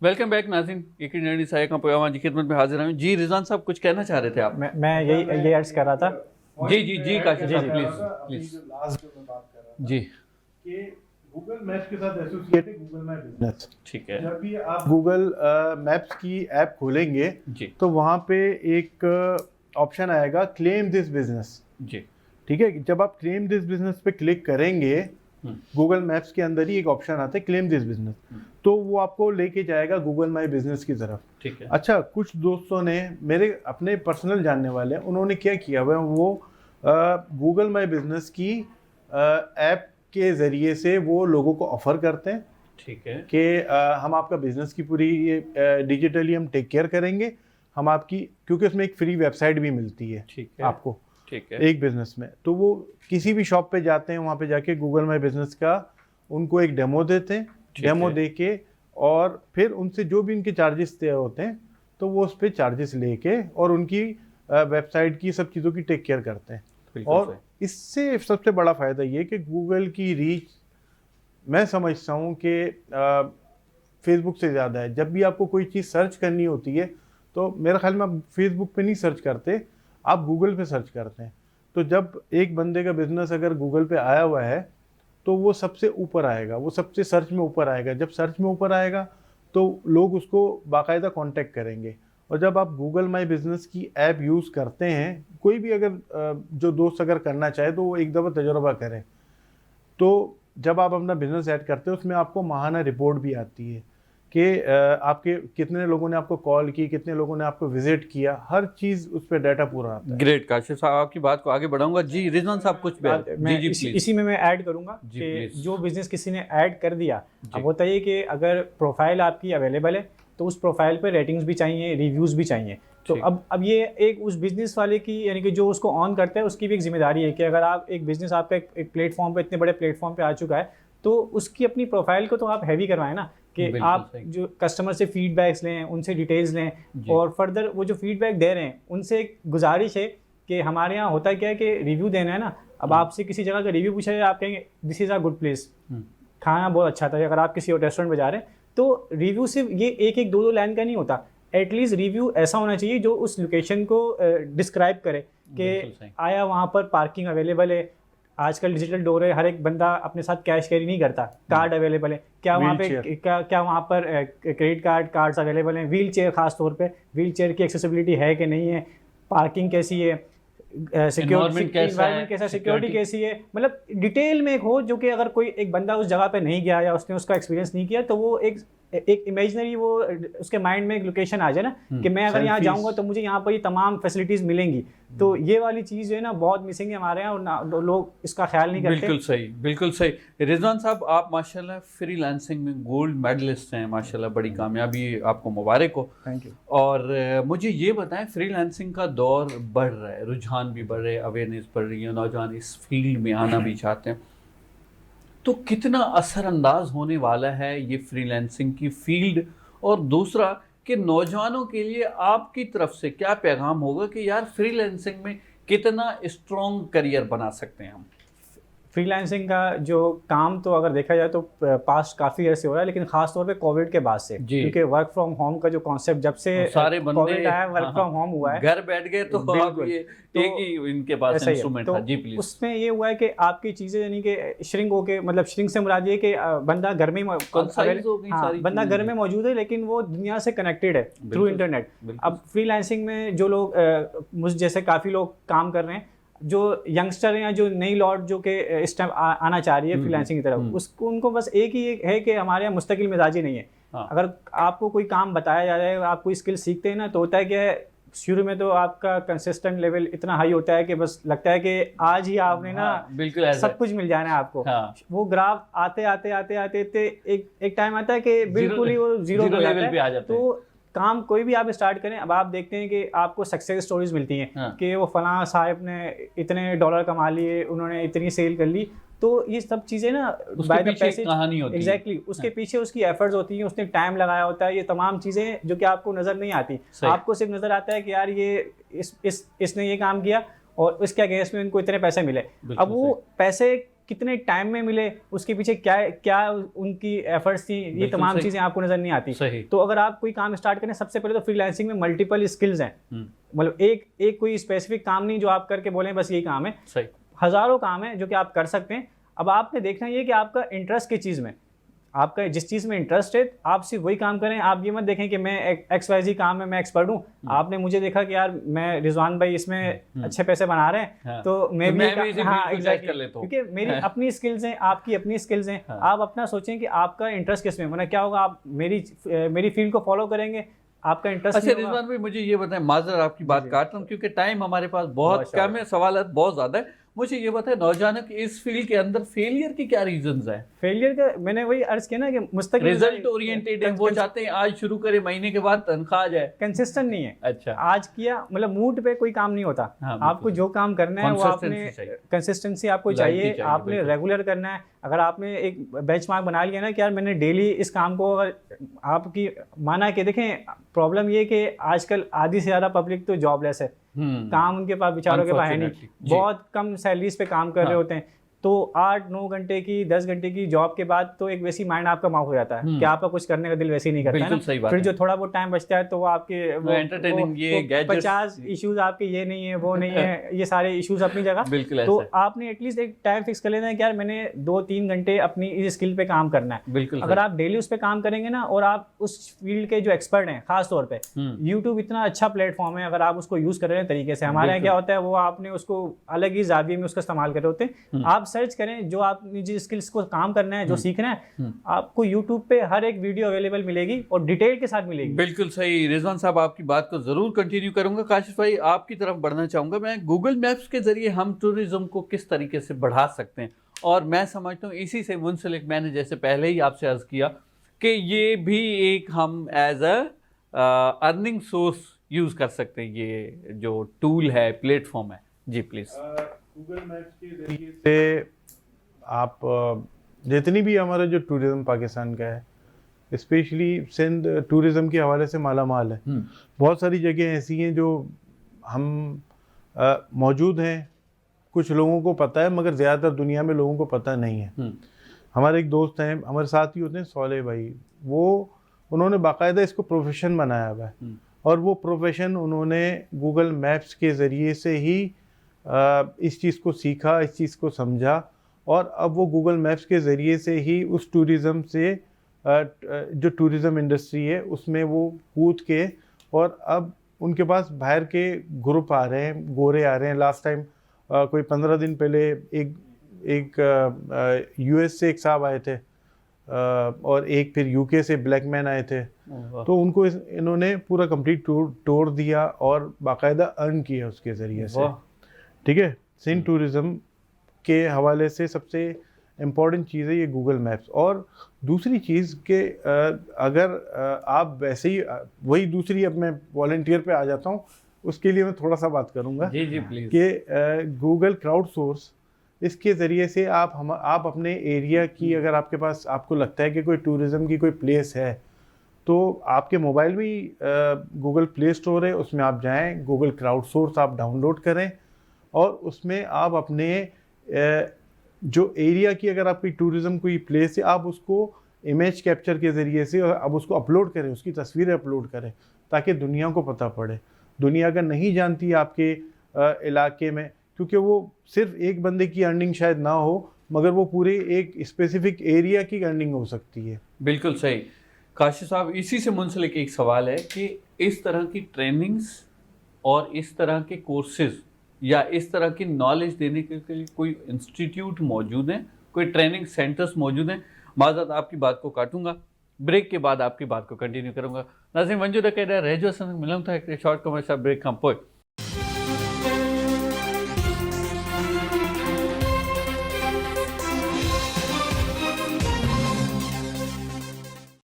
Welcome back नाज़रीन, एक Indian साया का प्रोग्राम की खिदमत में हाजिर हूँ जी। रिजवान साहब कुछ कहना चाह रहे थे आप? मैं यही अर्ज कर रहा था। जी काशिफ साहब प्लीज प्लीज। लास्ट जो मैं बात कर रहा था जी कि गूगल मैप्स के साथ एसोसिएट है गूगल मैप बिजनेस। ठीक है जब भी आप गूगल मैप्स की ऐप खोलेंगे जी तो वहाँ पे एक ऑप्शन आएगा क्लेम दिस बिजनेस। जी ठीक है, जब आप क्लेम दिस बिजनेस पे क्लिक करेंगे, गूगल मैप्स के अंदर ही एक ऑप्शन आता है क्लेम दिस बिजनेस, तो वो आपको लेके जाएगा गूगल माई बिजनेस की तरफ। ठीक है। अच्छा, कुछ दोस्तों ने मेरे अपने पर्सनल जानने वाले हैं, उन्होंने क्या किया हुआ है, वो गूगल माई बिजनेस की ऐप के ज़रिए से वो लोगों को ऑफ़र करते हैं। ठीक है कि हम आपका बिजनेस की पूरी डिजिटली हम टेक केयर करेंगे, हम आपकी, क्योंकि उसमें एक फ्री वेबसाइट भी मिलती है ठीक है आपको ठीक है एक बिजनेस में। तो वो किसी भी शॉप पे जाते हैं, वहाँ पे जाके गूगल माई बिजनेस का उनको एक डेमो देते हैं, डेमो दे के और फिर उनसे जो भी उनके चार्जेस तय होते हैं तो वो उस पर चार्जेस लेके और उनकी वेबसाइट की सब चीज़ों की टेक केयर करते हैं। बिल्कुल और सही। इससे सबसे बड़ा फ़ायदा ये कि गूगल की रीच मैं समझता हूँ कि फेसबुक से ज़्यादा है। जब भी आपको कोई चीज़ सर्च करनी होती है तो मेरे ख्याल में आप फेसबुक पे नहीं सर्च करते, आप गूगल पे सर्च करते हैं। तो जब एक बंदे का बिजनेस अगर गूगल पे आया हुआ है तो वो सबसे ऊपर आएगा, वो सबसे सर्च में ऊपर आएगा। जब सर्च में ऊपर आएगा तो लोग उसको बाकायदा कांटेक्ट करेंगे। और जब आप गूगल माई बिजनेस की ऐप यूज़ करते हैं, कोई भी अगर जो दोस्त अगर करना चाहे तो वो एक दफ़ा तजुर्बा करें। तो जब आप अपना बिजनेस ऐड करते हो, उसमें आपको माहाना रिपोर्ट भी आती है कि आपके कितने लोगों ने आपको कॉल की, कितने लोगों ने आपको विजिट किया, हर चीज़ उस पर डाटा पूरा आता है। ग्रेट काशिफ साहब, आपकी बात को आगे बढ़ाऊंगा जी। रिजवान साहब कुछ भी मैं जी इसी, प्लीज इसी में मैं ऐड करूंगा जी, कि प्लीज। जो बिजनेस किसी ने ऐड कर दिया, अब होता है कि अगर प्रोफाइल आपकी अवेलेबल है तो उस प्रोफाइल पर रेटिंग्स भी चाहिए, रिव्यूज़ भी चाहिए। तो ठीक। अब ये एक उस बिज़नेस वाले की, यानी कि जो उसको ऑन करता है, उसकी भी एक जिम्मेदारी है कि अगर आप एक बिज़नेस आपका एक प्लेटफॉर्म पे, इतने बड़े प्लेटफॉर्म पे आ चुका है, तो उसकी अपनी प्रोफाइल को तो आप हैवी करवाएं ना, कि बिल्कुल आप सही। जो कस्टमर से फीडबैक्स लें, उनसे डिटेल्स लें, जी। और फर्दर वो जो फीडबैक दे रहे हैं उनसे एक गुजारिश है कि हमारे यहाँ होता क्या है कि रिव्यू देना है ना। अब आपसे किसी जगह का रिव्यू पूछा जाए, आप कहेंगे this is a good place, खाना बहुत अच्छा था। अगर आप किसी और रेस्टोरेंट में जा रहे हैं तो रिव्यू सिर्फ ये एक एक दो दो लाइन का नहीं होता, एटलीस्ट रिव्यू ऐसा होना चाहिए जो उस लोकेशन को डिस्क्राइब करे बिल्कुल कि सही। आया वहाँ पर पार्किंग अवेलेबल है, आजकल डिजिटल डोर है, हर एक बंदा अपने साथ कैश कैरी नहीं करता, कार्ड अवेलेबल है क्या वहाँ पे, Wheelchair। क्या वहाँ पर क्रेडिट कार्ड्स अवेलेबल हैं, व्हील चेयर, खास तौर पे व्हील चेयर की एक्सेसिबिलिटी है कि नहीं है, पार्किंग कैसी है, Environment कैसा है, इन्वायरमेंट कैसा, सिक्योरिटी कैसी है, मतलब डिटेल में एक हो, जो कि अगर कोई एक बंदा उस जगह पे नहीं गया या उसने उसका एक्सपीरियंस नहीं किया तो वो एक इमेजिनरी वो उसके माइंड में एक लोकेशन आ जाए ना, कि मैं अगर यहाँ जाऊँगा तो मुझे यहाँ पर ये तमाम फैसिलिटीज़ मिलेंगी। तो ये वाली चीज़ जो है ना बहुत मिसिंग है हमारे यहाँ, और लोग इसका ख्याल नहीं करते। बिल्कुल सही, बिल्कुल सही। रिजवान साहब, आप माशाल्लाह फ्रीलांसिंग में गोल्ड मेडलिस्ट हैं, माशाल्लाह बड़ी कामयाबी आपको मुबारक हो। Thank you. और मुझे ये बताएं, फ्रीलांसिंग का दौर बढ़ रहा है, रुझान भी बढ़ रहे हैं, अवेयरनेस बढ़ रही है, नौजवान इस फील्ड में आना भी चाहते हैं, तो कितना असरअंदाज होने वाला है ये फ्रीलांसिंग की फील्ड? और दूसरा कि नौजवानों के लिए आपकी तरफ से क्या पैगाम होगा कि यार फ्रीलांसिंग में कितना स्ट्रॉन्ग करियर बना सकते हैं हम? फ्रीलांसिंग का जो काम तो अगर देखा जाए तो पास्ट काफ़ी अर्से हो रहा है, लेकिन खास तौर पे कोविड के बाद से, क्योंकि वर्क फ्रॉम होम का जो कॉन्सेप्ट जब से सारे बंदे कोविड आया, वर्क फ्रॉम होम हुआ है, घर बैठ गए, तो अब ये एक ही इनके पास ऐसा ही है। इंस्ट्रूमेंट तो था जी प्लीज। उसमें ये हुआ है कि आपकी चीज़ें यानी कि श्रिंक होके, मतलब श्रिंक से मुराद ये कि बंदा घर में कंसाइज हो गई सारी बंदा घर में मौजूद है लेकिन वो दुनिया से कनेक्टेड है थ्रू इंटरनेट। अब फ्रीलांसिंग में जो लोग मुझ जैसे काफ़ी लोग काम कर रहे हैं, जो यंगस्टर हैं या जो नई लॉट जो कि इस टाइम आना चाह रही है फ्रीलांसिंग की तरफ, उसको उनको बस एक ही है कि हमारे यहाँ मुस्तकिल मिजाजी नहीं है। अगर आपको कोई काम बताया जा रहा है, आप कोई स्किल सीखते हैं ना, तो होता है कि शुरू में तो आपका कंसिस्टेंट लेवल इतना हाई होता है कि बस लगता है कि आज ही आपने ना बिल्कुल सब कुछ मिल जाना है आपको। वो ग्राफ आते आते आते आते एक टाइम आता है कि बिल्कुल ही वो जीरो लेवल पे आ जाता है। तो काम कोई भी आप स्टार्ट करें, अब आप देखते हैं कि आपको सक्सेस स्टोरीज मिलती हैं कि वो फलां साहब ने इतने डॉलर कमा लिए, उन्होंने इतनी सेल कर ली। तो ये सब चीज़ें ना बाय द पैसे कहानी होती है। एग्जैक्टली, उसके पीछे उसकी एफर्ट्स होती हैं, उसने टाइम लगाया होता है, ये तमाम चीज़ें जो कि आपको नज़र नहीं आती। आपको सिर्फ नज़र आता है कि यार ये इसने ये काम किया और इसके अगेंस्ट में इनको इतने पैसे मिले। अब वो पैसे कितने टाइम में मिले, उसके पीछे क्या क्या उनकी एफर्ट्स थी, ये बिल्कुल तमाम सही। चीज़ें आपको नज़र नहीं आती। सही। तो अगर आप कोई काम स्टार्ट करें, सबसे पहले तो फ्रीलांसिंग में मल्टीपल स्किल्स हैं, मतलब एक कोई स्पेसिफिक काम नहीं जो आप करके बोलें बस यही काम है, सही। हज़ारों काम हैं जो कि आप कर सकते हैं। अब आपने देखना ये कि आपका इंटरेस्ट किस चीज़ में, आपका जिस चीज़ में इंटरेस्ट है आप सिर्फ वही काम करें। आप ये मत देखें कि मैं XYZ काम में मैं एक्सपर्ट हूँ। आपने मुझे देखा कि यार मैं रिजवान भाई इसमें अच्छे पैसे बना रहे हैं, हाँ। तो मैं तो भी मैं भी इसी हाँ फील्ड को एग्जैक्टली, कर लेता हूँ। क्योंकि मेरी अपनी स्किल्स हैं, आपकी अपनी स्किल्स हैं। हाँ। आप अपना सोचें कि आपका इंटरेस्ट किस में, मतलब क्या होगा, आप मेरी फील्ड को फॉलो करेंगे, आपका इंटरेस्ट अच्छा रिजवान भाई, मुझे ये बताएं, माजर आपकी बात काट रहा हूँ क्योंकि टाइम हमारे पास बहुत कम है, सवाल बहुत ज़्यादा है। मुझे ये बताएं, नौजवानों की इस फील्ड के अंदर फेलियर की क्या रीजंस हैं? फेलियर का मैंने वही अर्ज किया ना कि मुस्तकिल रिजल्ट ओरिएंटेड है, वो चाहते हैं आज शुरू करें महीने के बाद तनख्वाह आ जाए। कंसिस्टेंट नहीं है। अच्छा। आज किया मतलब मूड पे कोई काम नहीं होता। हाँ, आपको जो काम करना है वो आपने Consistency चाहिए। कंसिस्टेंसी आपको Loyalty चाहिए, चाहिए, आपने बिल्कुल। रेगुलर करना है। अगर आपने एक बेंचमार्क बना लिया ना कि यार मैंने डेली इस काम को, अगर आपकी माना कि देखें, प्रॉब्लम ये कि आजकल आधी से ज़्यादा पब्लिक तो जॉबलेस है, काम उनके पास बेचारों के पास है नहीं, Unfortunately, जी। बहुत कम सैलरीज पे काम कर रहे होते हैं। तो 8-9 घंटे की 10 घंटे की जॉब के बाद तो एक वैसी माइंड आपका माउफ हो जाता है कि आपका कुछ करने का दिल वैसे ही नहीं करता है बिल्कुल ना। सही बात फिर है। जो थोड़ा बहुत टाइम बचता है तो वो आपके वो entertaining ये gadgets- 50 इश्यूज आपके ये नहीं है वो नहीं है, ये सारे इश्यूज अपनी जगह। बिल्कुल तो ऐसा आपने एटलीस्ट एक टाइम फिक्स कर लेना है कि यार मैंने 2-3 घंटे अपनी इस स्किल पे काम करना है। बिल्कुल अगर आप डेली उस पे काम करेंगे ना, और आप उस फील्ड के जो एक्सपर्ट हैं, खास तौर पे यूट्यूब इतना अच्छा प्लेटफॉर्म है, अगर आप उसको यूज कर रहे हैं तरीके से। हमारे यहाँ क्या होता है, वो आपने उसको अलग ही जाविये में उसका इस्तेमाल कर रहे होते हैं। आप सर्च करें, जो आपने जिस स्किल्स को काम करना है, जो सीखना है, आपको यूट्यूब पे हर एक वीडियो अवेलेबल मिलेगी और डिटेल के साथ मिलेगी। बिल्कुल सही। रिजवान साहब, आपकी बात को जरूर कंटिन्यू करूंगा। काशिफ भाई, आपकी तरफ बढ़ना चाहूंगा मैं। गूगल मैप्स के जरिए हम टूरिज्म को किस तरीके से बढ़ा सकते हैं, और मैं समझता हूँ इसी से मुंसलिक, मैंने जैसे पहले ही आपसे अर्ज किया कि ये भी एक हम as a earning source use कर सकते हैं, ये जो टूल है, प्लेटफॉर्म है। जी प्लीज। गूगल मैप्स के जरिए से आप जितनी भी हमारा जो टूरिज्म पाकिस्तान का है, स्पेशली सिंध टूरिज्म के हवाले से माला माल है। बहुत सारी जगह ऐसी हैं जो हम मौजूद हैं, कुछ लोगों को पता है मगर ज़्यादातर दुनिया में लोगों को पता नहीं है। हमारे एक दोस्त हैं, हमारे साथ ही होते हैं, सोले भाई, उन्होंने बाकायदा इसको प्रोफेशन बनाया हुआ है, और वो प्रोफेशन उन्होंने गूगल मैप्स के ज़रिए से ही इस चीज़ को सीखा, इस चीज़ को समझा, और अब वो गूगल मैप्स के ज़रिए से ही उस टूरिज़म से जो टूरिज़म इंडस्ट्री है उसमें वो कूद के, और अब उनके पास बाहर के ग्रुप आ रहे हैं, गोरे आ रहे हैं। लास्ट टाइम कोई 15 दिन पहले एक US से एक साहब आए थे, और एक फिर UK से ब्लैक मैन आए थे। तो उनको इन्होंने पूरा कंप्लीट टूर दिया और बाकायदा अर्न किया उसके ज़रिए से। ठीक है, सिंध टूरिज़म के हवाले से सबसे इम्पॉर्टेंट चीज़ है ये गूगल मैप्स। और दूसरी चीज़ कि अगर आप वैसे ही वही दूसरी, अब मैं वॉलंटियर पे आ जाता हूँ, उसके लिए मैं थोड़ा सा बात करूँगा। जी जी प्लीज। कि गूगल क्राउड सोर्स, इसके ज़रिए से आप अपने एरिया की, अगर आपके पास, आपको लगता है कि कोई टूरिज़म की कोई प्लेस है, तो आपके मोबाइल में ही गूगल प्ले स्टोर है, उसमें आप जाएं, गूगल क्राउड सोर्स आप डाउनलोड करें, और उसमें आप अपने जो एरिया की, अगर आपकी टूरिज़म कोई प्लेस है, आप उसको इमेज कैप्चर के ज़रिए से आप उसको अपलोड करें, उसकी तस्वीरें अपलोड करें, ताकि दुनिया को पता पड़े। दुनिया अगर नहीं जानती आपके इलाके में, क्योंकि वो सिर्फ एक बंदे की अर्निंग शायद ना हो, मगर वो पूरे एक स्पेसिफिक एरिया की अर्निंग हो सकती है। बिल्कुल सही। काशिफ साहब, इसी से मुंसलिक एक सवाल है कि इस तरह की ट्रेनिंग्स और इस तरह के कोर्सेज या इस तरह की नॉलेज देने के लिए कोई इंस्टीट्यूट मौजूद हैं, कोई ट्रेनिंग सेंटर्स मौजूद हैं? माज़रत आपकी बात को काटूंगा, ब्रेक के बाद आपकी बात को कंटिन्यू करूंगा। नाज़रीन, वंजो द कहदा रेडियो सन मिलूं था एक शॉर्ट कमर्शियल ब्रेक खां पोइ।